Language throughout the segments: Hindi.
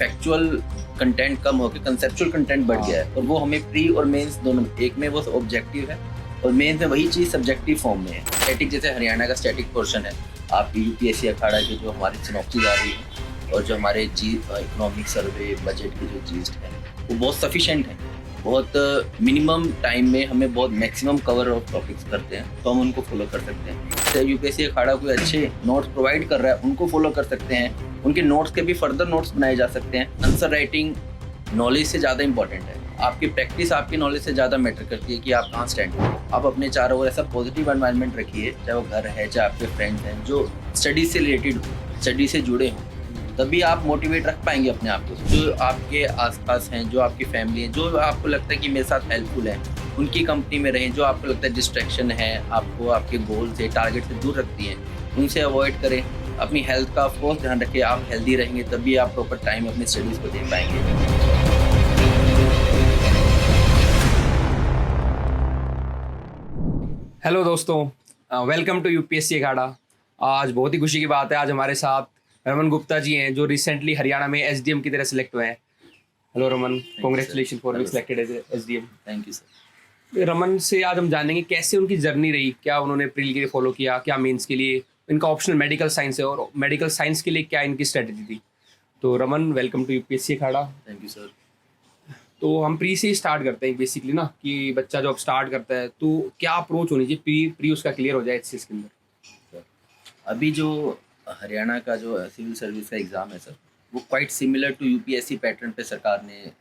फैक्चुअल कंटेंट कम होकर कंसेप्चुअल कंटेंट बढ़ गया है, और वो हमें प्री और मेंस दोनों, एक में वो ऑब्जेक्टिव है और मेंस में वही चीज़ सब्जेक्टिव फॉर्म में है। स्टैटिक जैसे हरियाणा का स्टैटिक पोर्शन है, आपकी यूपीएससी अखाड़ा की जो हमारी सिनॉप्सिस आ रही है और जो हमारे इकोनॉमिक सर्वे बजट की जो चीज़ है वो बहुत सफिशेंट है। बहुत मिनिमम टाइम में हमें बहुत मैक्सिमम कवर ऑफ टॉपिक्स करते हैं, तो हम उनको फॉलो कर सकते हैं। जैसे यूपीएससी अखाड़ा कोई अच्छे नोट्स प्रोवाइड कर रहा है, उनको फॉलो कर सकते हैं। उनके नोट्स के भी फर्दर नोट्स बनाए जा सकते हैं। आंसर राइटिंग नॉलेज से ज़्यादा इंपॉर्टेंट है। आपकी प्रैक्टिस आपकी नॉलेज से ज़्यादा मैटर करती है कि आप कहाँ स्टैंड हो। आप अपने चारों ओर ऐसा पॉजिटिव एनवायरनमेंट रखिए, चाहे वो घर है, चाहे आपके फ्रेंड्स हैं, जो स्टडी से रिलेटेड हो, स्टडी से जुड़े हों, तभी आप मोटिवेट रख पाएंगे अपने आप को। जो आपके आसपास हैं, जो आपकी फैमिली है, जो आपको लगता है कि मेरे साथ हेल्पफुल है, उनकी कंपनी में रहें। जो आपको लगता है डिस्ट्रैक्शन है, आपको आपके गोल से टारगेट से दूर रखती हैं, उनसे अवॉइड करें। अपनी हेल्थ का ऑफकोर्स ध्यान रखें। आप हेल्दी रहेंगे तभी आप प्रॉपर टाइम अपनी स्टडीज़ को दे पाएंगे। हेलो दोस्तों, वेलकम टू यूपीएससी अखाड़ा। आज बहुत ही खुशी की बात है, आज हमारे साथ रमन गुप्ता जी हैं जो रिसेंटली हरियाणा में एसडीएम की तरह सिलेक्ट हुए हैं। Hello Raman, congratulation for being selected as SDM. Thank you sir. Raman से आज हम जानेंगे कैसे उनकी जर्नी रही, क्या उन्होंने प्रीली के लिए फॉलो किया, क्या मेंस के लिए इनका ऑप्शनल मेडिकल साइंस है और मेडिकल साइंस के लिए क्या इनकी स्ट्रेटेजी थी। तो Raman, welcome to UPSC Akhada. Thank you sir. तो हम प्री से ही स्टार्ट करते हैं बेसिकली ना, कि बच्चा जब स्टार्ट करता है तो क्या अप्रोच होनी चाहिए प्री प्री उसका क्लियर हो जाए इस चीज़ के अंदर। अभी जो हरियाणा का जो सिविल सर्विस का एग्ज़ाम है सर, वो quite similar to UPSC pattern पे सरकार ने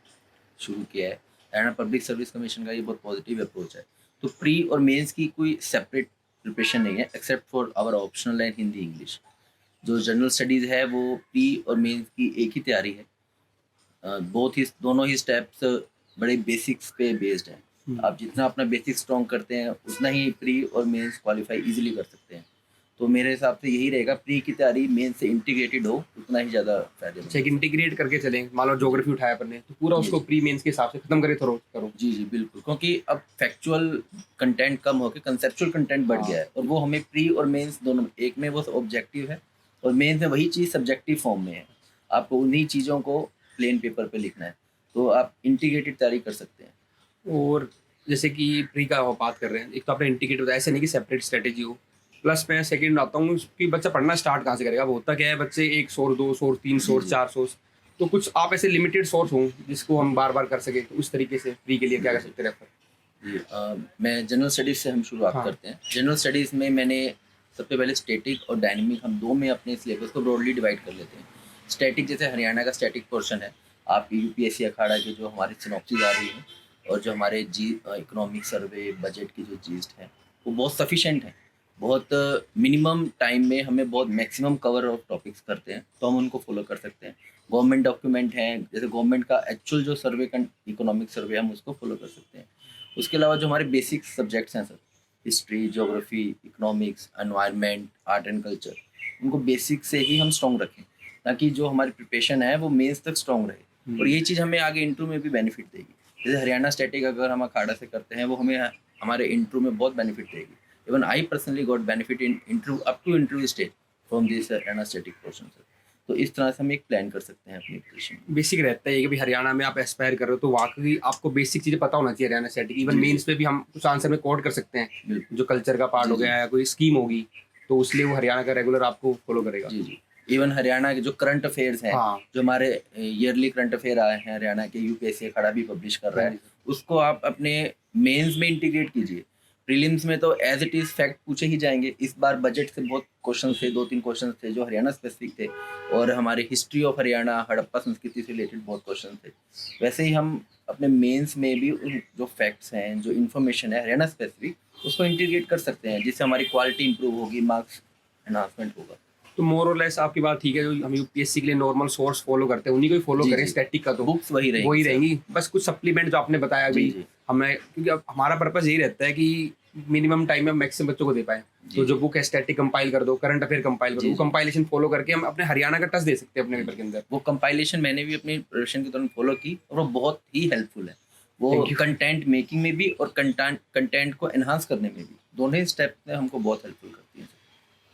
शुरू किया है। हरियाणा पब्लिक सर्विस कमीशन का ये बहुत पॉजिटिव अप्रोच है। तो प्री और मेंस की कोई सेपरेट प्रिपरेशन नहीं है, except for our optional and Hindi English. जो जनरल स्टडीज़ है वो प्री और मेंस की एक ही तैयारी है। दोनों ही स्टेप्स बड़े बेसिक्स पे बेस्ड हैं। आप जितना अपना बेसिक स्ट्रॉन्ग करते हैं, उतना ही प्री और मेंस क्वालिफाई इजीली कर सकते हैं। तो मेरे हिसाब से यही रहेगा, प्री की तैयारी मेंस से इंटीग्रेटेड हो, उतना ही ज़्यादा फायदेमंद अच्छा, एक है। इंटीग्रेट करके चलें। मान लो ज्योग्राफी उठाया अपन ने तो पूरा जी उसको जी प्री मेंस के हिसाब से खत्म करे थोड़ा करो। जी जी बिल्कुल, क्योंकि अब फैक्चुअल कंटेंट कम होकर कंसेप्चुअल कंटेंट बढ़ गया है, और वो हमें प्री और मेंस दोनों, एक में वो ऑब्जेक्टिव है और मेंस में वही चीज़ सब्जेक्टिव फॉर्म में है। आपको उन्हीं चीज़ों को प्लेन पेपर पे लिखना है, तो आप इंटीग्रेटेड तैयारी कर सकते हैं। और जैसे कि प्री का हम बात कर रहे हैं, एक तो आपने इंटीग्रेट बताया, ऐसे नहीं कि सेपरेट स्ट्रेटेजी हो। प्लस मैं सेकंड आता हूँ कि बच्चा पढ़ना स्टार्ट कहाँ से करेगा। वो होता क्या है, बच्चे एक सोर्स, दो सोर्स, तीन जी सोर्स, जी चार सोर्स। तो कुछ आप ऐसे लिमिटेड सोर्स हों जिसको हम बार बार कर सके, तो उस तरीके से प्री के लिए क्या कर सकते हैं रेफर। जी मैं जनरल स्टडीज़ से हम शुरुआत हाँ। करते हैं। जनरल स्टडीज़ में मैंने सबसे पहले स्टैटिक और डायनेमिक, हम दो में अपने सिलेबस को ब्रॉडली डिवाइड कर लेते हैं। स्टैटिक जैसे हरियाणा का स्टैटिक पोर्शन है, आपकी यूपीएससी अखाड़ा की जो हमारी सिनॉप्सिस आ रही है और जो हमारे इकोनॉमिक सर्वे बजट की जो चीज़ है वो बहुत सफिशेंट है। बहुत मिनिमम टाइम में हमें बहुत मैक्सिमम कवर ऑफ टॉपिक्स करते हैं, तो हम उनको फॉलो कर सकते हैं। गवर्नमेंट डॉक्यूमेंट हैं, जैसे गवर्नमेंट का एक्चुअल जो सर्वे इकोनॉमिक सर्वे, हम उसको फॉलो कर सकते हैं। उसके अलावा जो हमारे बेसिक सब्जेक्ट्स हैं sir, history, geography, economics, environment, art and culture, उनको बेसिक से ही हम स्ट्रॉन्ग रखें, ताकि जो हमारी प्रिपरेशन है वो मेंस तक स्ट्रॉन्ग रहे, और ये चीज़ हमें आगे इंटरव्यू में भी बेनिफिट देगी। जैसे हरियाणा स्टैटिक अगर हम अखाड़ा से करते हैं, वो हमें हमारे इंटरव्यू में बहुत बेनिफिट देगी। Even I personally got benefit in interview up to interview stage from this Haryana static portion sir. तो इस तरह से हम एक प्लान कर सकते हैं अपनी प्रिपरेशन। बेसिक रहता है कि भाई हरियाणा में आप एस्पायर कर रहे हो तो वाकई आपको बेसिक चीज़ें पता होना चाहिए हरियाणा स्टैटिक। इवन जी जी मेंस पे भी हम कुछ आंसर में कोड कर सकते हैं, बिल्कुल। जो कल्चर का पार्ट जी हो जी गया या कोई स्कीम होगी, तो उसलिए वो हरियाणा का रेगुलर आपको फॉलो करेगा। जी जी इवन हरियाणा के जो करंट अफेयर्स हैं, हाँ। जो हमारे ईयरली करंट अफेयर आए हैं हरियाणा के, यूपीएससी अखाड़ा भी पब्लिश कर रहा हाँ है, जी। उसको आप अपने मेंस में इंटीग्रेट कीजिए। प्रीलिम्स में तो एज इट इज़ फैक्ट पूछे ही जाएंगे। इस बार बजट से बहुत क्वेश्चन थे, दो तीन क्वेश्चन थे जो हरियाणा स्पेसिफिक थे, और हमारे हिस्ट्री ऑफ हरियाणा, हड़प्पा संस्कृति से रिलेटेड बहुत क्वेश्चन थे। वैसे ही हम अपने मेंस में भी उन जो फैक्ट्स हैं, जो इन्फॉर्मेशन है हरियाणा स्पेसिफिक, उसको इंटीग्रेट कर सकते हैं, जिससे हमारी क्वालिटी इंप्रूव होगी, मार्क्स एनहांसमेंट होगा। तो मोर और लेस आपकी बात ठीक है। जो हम यूपीएससी के लिए नॉर्मल सोर्स फॉलो करते हैं उन्हीं को ही फॉलो जी करें। जी स्टैटिक का तो बुक्स वही रहेंगी वही सर। रहेंगी, बस कुछ सप्लीमेंट जो आपने बताया जी अभी जी हमें, क्योंकि अब हमारा पर्पस यही रहता है कि मिनिमम टाइम में मैक्सिमम बच्चों को दे पाए। जी तो जो जी बुक है स्टैटिक कंपाइल कर दो, करंट अफेयर कंपाइल कर दो, जी वो जी कंपाइलेशन फॉलो करके हम अपने हरियाणा का टच दे सकते हैं अपने जी पेपर के अंदर। वो कंपाइलेशन मैंने भी अपनी प्रिपरेशन के दौरान फॉलो की, और वो बहुत ही हेल्पफुल है। वो थैंक यू। कंटेंट मेकिंग में भी और कंटेंट को एनहांस करने में भी, दोनों ही स्टेप में हमको बहुत हेल्पफुल करती है।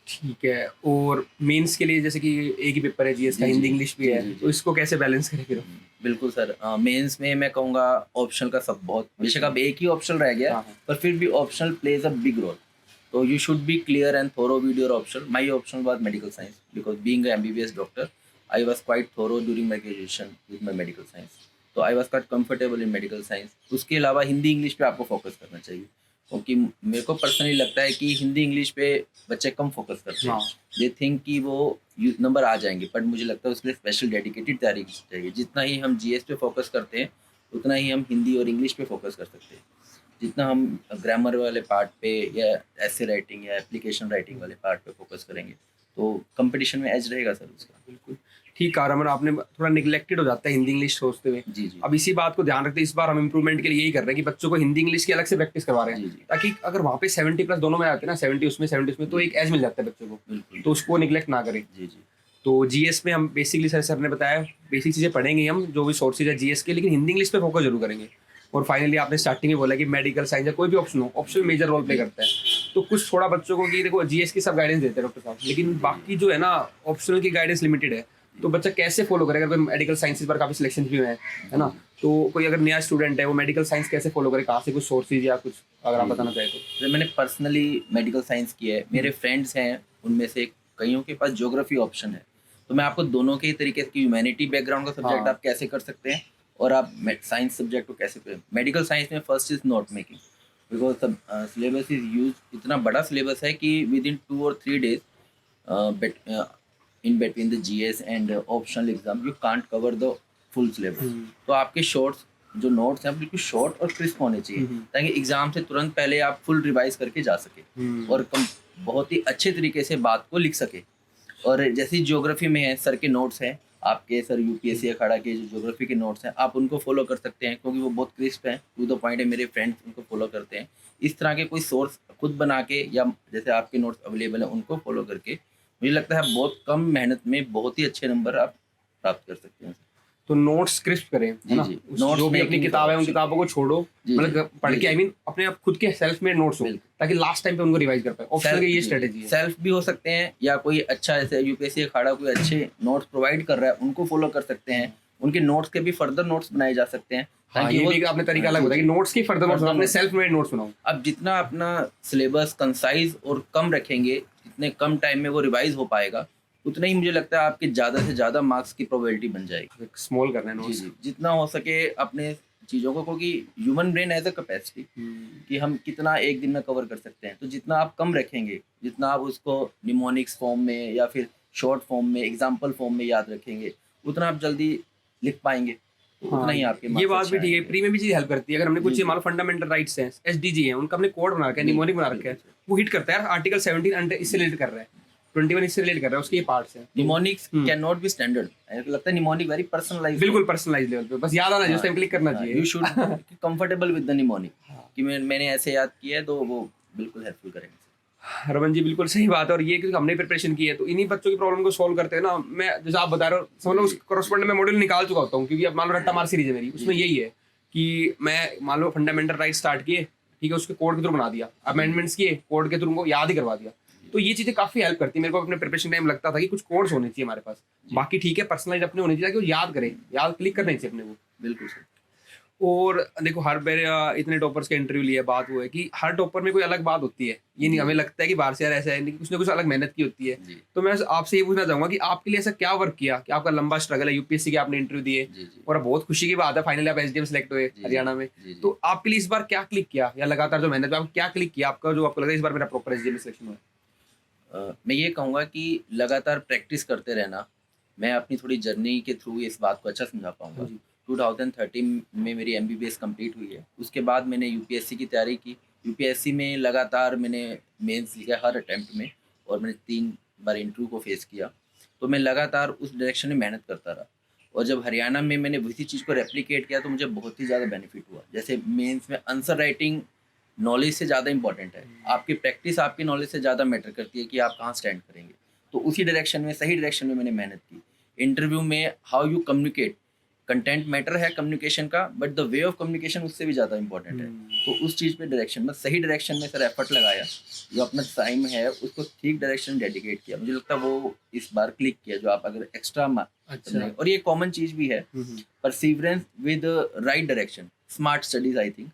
ठीक है। और मेंस के लिए जैसे कि एक ही पेपर है जीएस का, जी, हिंदी जी, इंग्लिश भी जी, है, जी, जी। तो इसको कैसे बैलेंस करें फिर? बिल्कुल सर, मेंस में मैं कहूँगा ऑप्शनल का सब बहुत, बेशक अब एक ही ऑप्शनल रह गया है, हाँ, हाँ। पर फिर भी optional plays a big role. So you should be clear and thorough with your option. My option was medical science because being a MBBS doctor, I was quite thorough during my graduation with my medical science. तो I was quite comfortable in medical science. उसके अलावा हिंदी इंग्लिश पे आपको फोकस करना चाहिए, क्योंकि मेरे को पर्सनली लगता है कि हिंदी इंग्लिश पे बच्चे कम फोकस करते हैं. हाँ। दे थिंक कि वो नंबर आ जाएंगे, बट मुझे लगता है उसके लिए स्पेशल डेडिकेटेड तैयारी चाहिए. जितना ही हम जीएस पे फोकस करते हैं उतना ही हम हिंदी और इंग्लिश पे फोकस कर सकते हैं. जितना हम ग्रामर वाले पार्ट पे या ऐसे राइटिंग या एप्लीकेशन राइटिंग वाले पार्ट पे फोकस करेंगे तो कंपटीशन में एज रहेगा सर उसका. बिल्कुल ठीक कहा रमन आपने। थोड़ा निगलेक्टेड हो जाता है हिंदी इंग्लिश सोचते हुए। जी जी अब इसी बात को ध्यान रखते इस बार हम इंप्रूवमेंट के लिए यही कर रहे हैं कि बच्चों को हिंदी इंग्लिश की अलग से प्रैक्टिस करवा रहे जी हैं, जी ताकि अगर वहाँ पे 70+ दोनों में आते हैं ना, 70 उसमें तो एक एज मिल जाता है बच्चों को, बिल्कुल. तो उसको निगलेक्ट ना करें। जी जी तो जीएस में हम बेसिकली सर ने बताया बेसिक चीज़ें पढ़ेंगे हम, जो भी सोर्सेज है जीएस के, लेकिन हिंदी इंग्लिश पे फोकस जरूर करेंगे। और फाइनली आपने स्टार्टिंग में बोला कि मेडिकल साइंस या कोई भी ऑप्शन हो, ऑप्शन मेजर रोल प्ले करता है। तो कुछ थोड़ा बच्चों को कि देखो जीएस की सब गाइडेंस देते हैं डॉक्टर साहब, लेकिन बाकी जो है ना ऑप्शनल की गाइडेंस लिमिटेड है, तो बच्चा कैसे फॉलो करेगा? अगर मेडिकल साइंसेज पर काफ़ी सिलेक्शन भी हुए हैं, है ना, तो कोई अगर नया स्टूडेंट है वो मेडिकल साइंस कैसे फॉलो करे? कहाँ से कुछ सोर्सेज या कुछ अगर आप बताना चाहें तो? तो मैंने पर्सनली मेडिकल साइंस किया है. मेरे फ्रेंड्स हैं उनमें से कईयों के पास ज्योग्राफी ऑप्शन है, तो मैं आपको दोनों के ही तरीके की ह्यूमैनिटी बैकग्राउंड का सब्जेक्ट हाँ। आप कैसे कर सकते हैं और आप साइंस सब्जेक्ट को कैसे करें. मेडिकल साइंस में first is note making, because syllabus is use, इतना बड़ा सिलेबस है कि with in 2 or 3 days in between the GS and optional exam you can't cover the full syllabus. तो आपके शॉर्ट्स जो नोट्स हैं बिल्कुल शॉर्ट और क्रिस्प होने चाहिए, ताकि एग्जाम से तुरंत पहले आप फुल रिवाइज करके जा सके और बहुत ही अच्छे तरीके से बात को लिख सके. और जैसे ज्योग्राफी में है सर के नोट्स हैं, आपके सर यूपीएससी अखाड़ा के जो ज्योग्राफी के नोट्स हैं आप उनको फॉलो कर सकते हैं, क्योंकि वो बहुत क्रिस्प हैं, टू द पॉइंट है. मेरे फ्रेंड्स उनको फॉलो करते हैं. इस तरह के कोई सोर्स खुद बना के या जैसे आपके नोट्स अवेलेबल हैं उनको फॉलो करके मुझे लगता है बहुत कम मेहनत में बहुत ही अच्छे नंबर आप प्राप्त कर सकते हैं. तो नोट्स क्रिस्प करें, है ना? जी. नोट्स जो भी अपनी making किताब है उन option. किताबों को छोड़ो, जी, मतलब जी, पढ़ जी, के, आई जी. मीन अपने आप खुद के सेल्फ मेड नोट्स हो, बिल्कुल. ताकि लास्ट टाइम पे उनको रिवाइज कर पाए। ऑप्शनल की ये स्ट्रेटेजी है। सेल्फ भी हो सकते हैं या कोई अच्छा जैसे यूपीएससी अखाड़ा कोई अच्छे नोट्स प्रोवाइड कर रहा है उनको फॉलो कर सकते हैं. उनके नोट्स के भी फर्दर नोट्स बनाए जा सकते हैं. हाँ, ताकि ये वो भी आपने तरीका अलग जी, बताया कि जी. नोट्स की फर्दर नोट्स, Further अपने notes. सेल्फ मेड नोट्स बनाओ। अब जितना अपना सिलेबस कंसाइज और कम रखेंगे, जितने कम टाइम में वो रिवाइज हो पाएगा, उतना ही मुझे लगता है आपके ज़्यादा से ज़्यादा मार्क्स की प्रोबेबिलिटी बन जाएगी. स्मॉल करना है जी नोट्स। जी, जितना हो सके अपने चीज़ों को, क्योंकि human brain as a capacity कि हम कितना एक दिन में कवर कर सकते हैं. तो जितना आप कम रखेंगे, जितना आप उसको निमोनिक्स फॉर्म में या फिर शॉर्ट फॉर्म में, एग्जाम्पल फॉर्म में याद रखेंगे, उतना आप जल्दी लिख पाएंगे. तो उतना ही आपके ये marks बात अच्छे भी ठीक है। आएंगे. प्री में भी चीज हेल्प करती है। अगर हमने कुछ जी, मान लो फंडामेंटल राइट्स हैं, एसडीजी हैं, उनका हमने कोड बना रखा है, बिल्कुल, निमोनिक बना रखा है, बिल्कुल. वो हिट करता है यार। आर्टिकल 17 अंडर इससे रिलेट कर रहा है, 21 इससे रिलेट कर रहा है, उसके ये पार्ट्स हैं। Mnemonics can not be standard. मेरे को लगता है निमोनिक वेरी पर्सनलाइज्ड. बिल्कुल पर्सनलाइज लेवल पे, बस याद आना चाहिए, उस टाइम क्लिक करना चाहिए। You should comfortable with the mnemonic कि मैंने ऐसे याद किया है, तो वो बिल्कुल हेल्पफुल करेंगे. रमन जी बिल्कुल सही बात है। और ये क्योंकि हमने प्रिपरेशन की है, तो इन्हीं बच्चों की प्रॉब्लम को सॉल्व करते हैं ना। मैं जैसे आप बता रहे हो, समझ लो उस करस्पॉन्डेंट में मॉड्यूल निकाल चुका होता हूँ, क्योंकि अब मान लो रट्टा मार सीरीज है मेरी, उसमें यही है कि मैं मान लो फंडामेंटल राइट स्टार्ट किए, ठीक है, उसके कोड के थ्रू बना दिया, अमेंडमेंट्स किए, कोड के थ्रू उनको याद ही करवा दिया। तो ये चीजें काफी हेल्प करती है। मेरे को अपने प्रिपरेशन टाइम लगता था कि कुछ कोड्स होने चाहिए हमारे पास, बाकी ठीक है पर्सनलाइज अपने होने चाहिए, ताकि वो याद करें, याद क्लिक करना चाहिए अपने को। बिल्कुल सर. और देखो हर बार इतने टॉपर्स का इंटरव्यू लिया, बात वो है कि हर टॉपर में कोई अलग बात होती है। ये नहीं हमें लगता है कि बाहर से यार ऐसा है नहीं, कुछ ना कुछ अलग मेहनत की होती है। जी. तो मैं आपसे ये पूछना चाहूंगा कि आपके लिए ऐसा क्या वर्क किया कि आपका लंबा स्ट्रगल है, यूपीएससी के आपने इंटरव्यू दिए जी जी और बहुत खुशी की बात है फाइनली आप एसडीएम सेलेक्ट हुए जी, हरियाणा में। जी, जी. तो आपके लिए इस बार क्या क्लिक किया, या लगातार जो मेहनत है आपको क्या क्लिक किया आपका, जो आपको लगा इस बार मेरा प्रॉपर एसडीएम में सिलेक्शन हुआ? मैं ये कहूँगा कि लगातार प्रैक्टिस करते रहना. मैं अपनी थोड़ी जर्नी के थ्रू इस बात को अच्छा समझा पाऊंगा. जी. 2013 में मेरी एमबीबीएस कंप्लीट हुई है. उसके बाद मैंने यूपीएससी की तैयारी की. यूपीएससी में लगातार मैंने मेंस लिया हर अटेम्प्ट में, और मैंने 3 बार इंटरव्यू को फेस किया. तो मैं लगातार उस डायरेक्शन में मेहनत करता रहा. और जब हरियाणा में मैंने उसी चीज़ को रेप्लिकेट किया तो मुझे बहुत ही ज़्यादा बेनिफिट हुआ. जैसे मेंस में आंसर राइटिंग नॉलेज से ज़्यादा इंपॉर्टेंट है. आपकी प्रैक्टिस आपकी नॉलेज से ज़्यादा मैटर करती है कि आप कहाँ स्टैंड करेंगे. तो उसी डायरेक्शन में, सही डायरेक्शन में मैंने मेहनत की. इंटरव्यू में how you communicate, content matter है कम्युनिकेशन का, but the way of communication उससे भी ज़्यादा इंपॉर्टेंट है। तो उस चीज़ पे डायरेक्शन में सही डायरेक्शन में सर एफर्ट लगाया, जो अपना टाइम है उसको ठीक डायरेक्शन डेडिकेट किया। मुझे लगता है वो इस बार क्लिक किया, जो आप अगर एक्स्ट्रा अच्छा। और ये कॉमन चीज़ भी है, perseverance with right direction, smart studies I think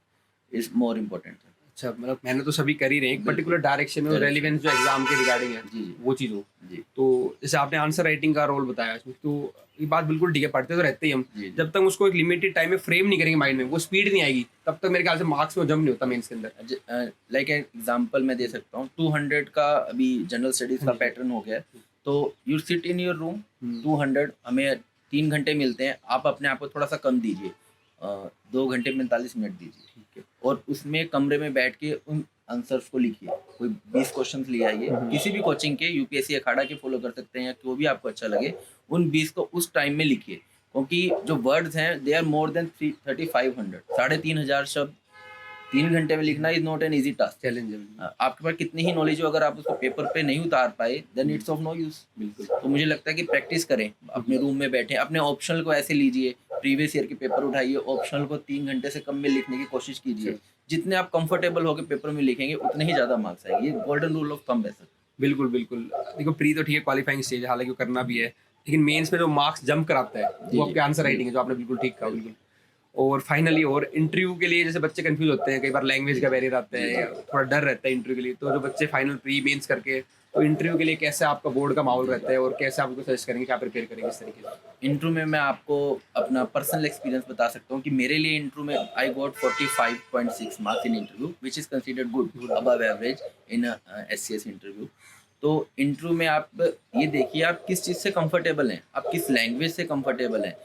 is more important. अच्छा, मतलब मैंने तो सभी कर ही रहे हैं, एक बिल्कुल। पर्टिकुलर डायरेक्शन में और Direction। रेलिवेंस जो एग्जाम के रिगार्डिंग है जी जी वो चीज़ हो। जी तो जैसे आपने आंसर राइटिंग का रोल बताया इसमें, तो ये बात बिल्कुल ठीक है, पढ़ते तो रहते ही हम, जी जी। जब तक उसको एक लिमिटेड टाइम में फ्रेम नहीं करेंगे माइंड में, वो स्पीड नहीं आएगी, तब तक मेरे ख्याल से मार्क्स में जंप नहीं होता मेंस के अंदर। लाइक एग्जांपल मैं दे सकता हूँ, 200 का अभी जनरल स्टडीज का जी। पैटर्न हो गया है। तो you sit in your room, hmm. 200 हमें 3 घंटे मिलते हैं, आप अपने आप को थोड़ा सा कम दीजिए, 2 घंटे 45 मिनट दीजिए, ठीक है। और उसमें कमरे में बैठ के उन आंसर्स को लिखिए। कोई 20 क्वेश्चंस ले आइए, किसी भी कोचिंग के, यूपीएससी अखाड़ा के फॉलो कर सकते हैं या जो भी आपको अच्छा लगे, उन 20 को उस टाइम में लिखिए। क्योंकि जो वर्ड्स हैं दे आर मोर देन 3500, 3500 शब्द 3 घंटे में लिखना is not an easy task. Challenge है। आपके पास कितनी ही नॉलेज हो, अगर आप उसको पेपर पे नहीं उतार पाए then it's of no use. बिल्कुल। तो मुझे लगता है कि प्रैक्टिस करें, अपने रूम में बैठे, अपने ऑप्शनल को ऐसे लीजिए, प्रीवियस ईयर के पेपर उठाइए, ऑप्शनल को 3 घंटे से कम में लिखने की कोशिश कीजिए। जितने आप कंफर्टेबल होकर पेपर में लिखेंगे उतने ही ज़्यादा मार्क्स आएंगे। ये गोल्डन रूल ऑफ थंब है सर। बिल्कुल बिल्कुल। देखो प्री तो ठीक है, क्वालिफाइंग स्टेज है, हालांकि वो करना भी है, लेकिन मेंस में जो मार्क्स जंप कराता है जी, वो जी, आपके आंसर जी। राइटिंग है, जो आपने बिल्कुल ठीक कहा। बिल्कुल। और फाइनली, और इंटरव्यू के लिए जैसे बच्चे कंफ्यूज होते हैं, कई बार लैंग्वेज का बैरियर आता है, या थोड़ा डर रहता है इंटरव्यू के लिए, तो जो बच्चे फाइनल प्री मेंस करके, तो इंटरव्यू के लिए कैसे आपका बोर्ड का माहौल रहता है और कैसे आप उनको सजेस्ट करेंगे, क्या प्रिपेयर करेंगे इस तरीके से? इंटरव्यू में मैं आपको अपना पर्सनल एक्सपीरियंस बता सकता हूँ कि मेरे लिए इंटरव्यू में I got 45.6 marks in interview, which is considered good, above average in SCS interview. तो इंटरव्यू में आप ये देखिए आप किस चीज़ से कंफर्टेबल हैं, आप किस लैंग्वेज से कंफर्टेबल हैं।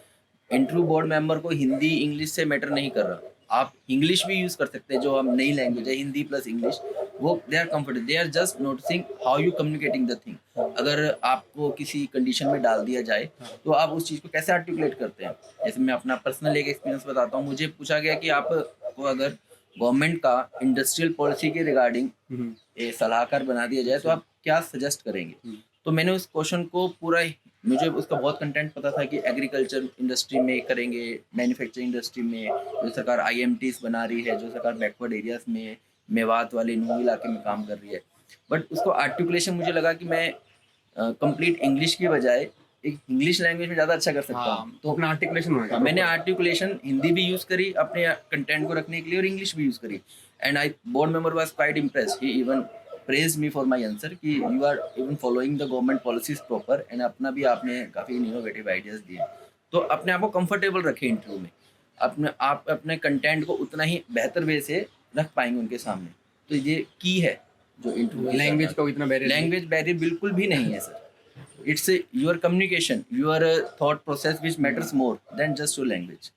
इंटरव्यू बोर्ड मेंबर को हिंदी इंग्लिश से मैटर नहीं कर रहा, आप इंग्लिश भी यूज़ कर सकते हैं, जो हम नई लैंग्वेज है हिंदी प्लस इंग्लिश, वो they are comfortable, they are just noticing how you communicating the thing. अगर आपको किसी कंडीशन में डाल दिया जाए तो आप उस चीज़ को कैसे आर्टिकुलेट करते हैं। जैसे मैं अपना पर्सनल एक एक्सपीरियंस बताता हूँ, मुझे पूछा गया कि आपको अगर गवर्नमेंट का इंडस्ट्रियल पॉलिसी के रिगार्डिंग सलाहकार बना दिया जाए तो आप क्या सजेस्ट करेंगे। तो मैंने उस क्वेश्चन को पूरा, मुझे उसका बहुत कंटेंट पता था कि एग्रीकल्चर इंडस्ट्री में करेंगे, मैन्युफैक्चरिंग इंडस्ट्री में, जो सरकार आईएमटीज बना रही है, जो सरकार बैकवर्ड एरियाज में, मेवात वाले नू इलाके में काम कर रही है। बट उसको आर्टिकुलेशन मुझे लगा कि मैं कंप्लीट इंग्लिश की बजाय एक इंग्लिश लैंग्वेज में ज़्यादा अच्छा कर सकता हूँ। तो अपना आर्टिकुलेशन होना चाहिए। मैंने आर्टिकुलेशन हिंदी भी यूज़ करी अपने कंटेंट को रखने के लिए और इंग्लिश भी यूज़ करी, and I board member was quite impressed, he even praised me for my answer कि you are even following the government policies proper, and अपना भी आपने काफ़ी इनोवेटिव आइडियाज़ दिए। तो अपने आप को कंफर्टेबल रखें इंटरव्यू में, आप अपने कंटेंट को उतना ही बेहतर वे से रख पाएंगे उनके सामने। तो ये की है जो इंटरव्यू। लैंग्वेज का इतना बैरियर, लैंग्वेज बैरियर बिल्कुल भी नहीं है sir. It's your communication, your thought process which matters more than just your language.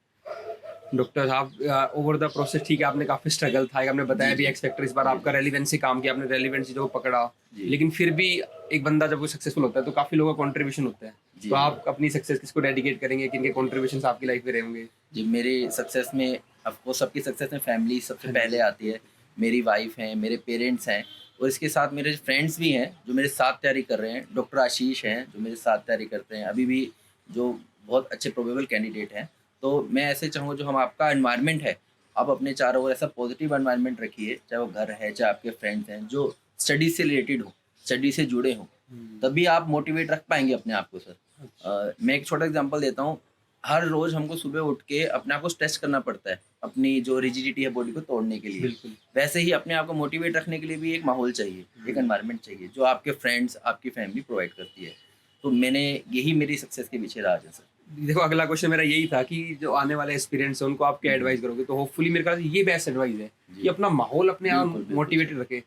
Doctor साहब ओवर द प्रोसेस ठीक है, आपने काफी स्ट्रगल था, आपने बताया भी एक्स फैक्टर, इस बार आपका रेलिवेंसी काम किया आपने, रेलिवेंसी जो पकड़ा, लेकिन फिर भी एक बंदा जब वो सक्सेसफुल होता है तो काफी लोगों का कंट्रीब्यूशन होता है। तो आप अपनी सक्सेस किसको डेडिकेट करेंगे, किनके कंट्रीब्यूशंस आपकी लाइफ में रहेंगे? जी, मेरी सक्सेस में आपको, सबकी सक्सेस में फैमिली सबसे पहले आती है। मेरी वाइफ है, मेरे पेरेंट्स हैं, और इसके साथ मेरे फ्रेंड्स भी हैं जो मेरे साथ तैयारी कर रहे हैं। डॉक्टर आशीष हैं जो मेरे साथ तैयारी करते हैं अभी भी, जो बहुत अच्छे प्रोबेबल कैंडिडेट हैं। तो मैं ऐसे चाहूँगा जो हम आपका एनवायरनमेंट है, आप अपने चारों ओर ऐसा पॉजिटिव एनवायरनमेंट रखिए, चाहे वो घर है, चाहे आपके फ्रेंड्स हैं, जो स्टडी से रिलेटेड हो, स्टडी से जुड़े हों, तभी आप मोटिवेट रख पाएंगे अपने आप को सर। मैं एक छोटा एग्जांपल देता हूँ। हर रोज़ हमको सुबह उठ के अपने आप को स्ट्रेच करना पड़ता है, अपनी जो रिजिडिटी है बॉडी को तोड़ने के लिए। बिल्कुल। वैसे ही अपने आप को मोटिवेट रखने के लिए भी एक माहौल चाहिए, एक एनवायरनमेंट चाहिए, जो आपके फ्रेंड्स, आपकी फैमिली प्रोवाइड करती है। तो मैंने यही मेरी सक्सेस के पीछे राज है सर। देखो अगला क्वेश्चन मेरा यही था कि जो आने वाले एस्पिरेंट्स हैं उनको आप क्या एडवाइस करोगे? तो होपफुली मेरे ख्याल से ये बेस्ट एडवाइस है कि अपना माहौल अपने आप बिल्कुल, मोटिवेटेड रखे,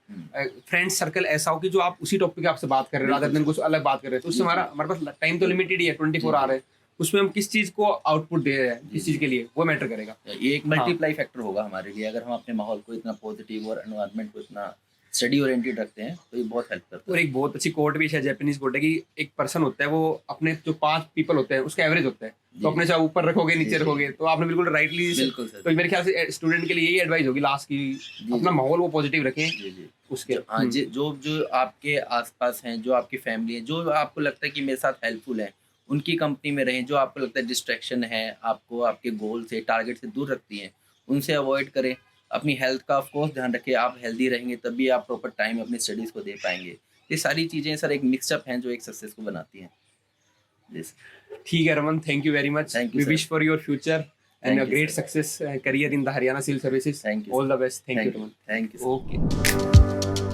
फ्रेंड सर्कल ऐसा हो कि जो आप उसी टॉपिक पे आपसे बात कर रहे हैं, रादर देन कुछ अलग बात कर रहे हैं। तो उससे हमारे पास टाइम तो लिमिटेड ही है, 24 आवर है, उसमें हम किस चीज को आउटपुट दे रहे हैं, किस चीज के लिए, वो मैटर करेगा। ये एक मल्टीप्लाई फैक्टर होगा हमारे लिए, अगर हम अपने माहौल को इतना पॉजिटिव और एनवायरनमेंट को इतना स्टडी ओरिएंटेड रखते हैं तो ये बहुत हेल्प करता है। और एक बहुत अच्छी कोट भी है, जापानीज कोट है कि एक पर्सन होता है वो अपने जो 5 पीपल होते हैं उसका एवरेज होता है। तो अपने चाहे ऊपर रखोगे नीचे रखोगे, तो आपने बिल्कुल राइटली, बिल्कुल सर। तो मेरे ख्याल से स्टूडेंट के लिए यही एडवाइस होगी लास्ट की, अपना माहौल वो पॉजिटिव रखें। जी उसके जो आपके आसपास हैं, जो आपकी फैमिली है, जो आपको लगता है कि मेरे साथ हेल्पफुल है, उनकी कंपनी में रहें। जो आपको लगता है डिस्ट्रैक्शन है, आपको आपके गोल से, टारगेट से दूर रखती हैं, उनसे अवॉइड करें। अपनी हेल्थ का ऑफ कोर्स ध्यान रखें। आप हेल्दी रहेंगे तभी आप प्रॉपर टाइम अपनी स्टडीज़ को दे पाएंगे। ये सारी चीज़ें सर एक मिक्सअप हैं जो एक सक्सेस को बनाती हैं। Yes. ठीक है Raman, thank you very much. Thank you, we sir. Wish for your future Thank and a you, great sir. success career in the Haryana Civil Services. Thank you, All sir. the best. Thank you, Raman. Thank you, sir. Okay.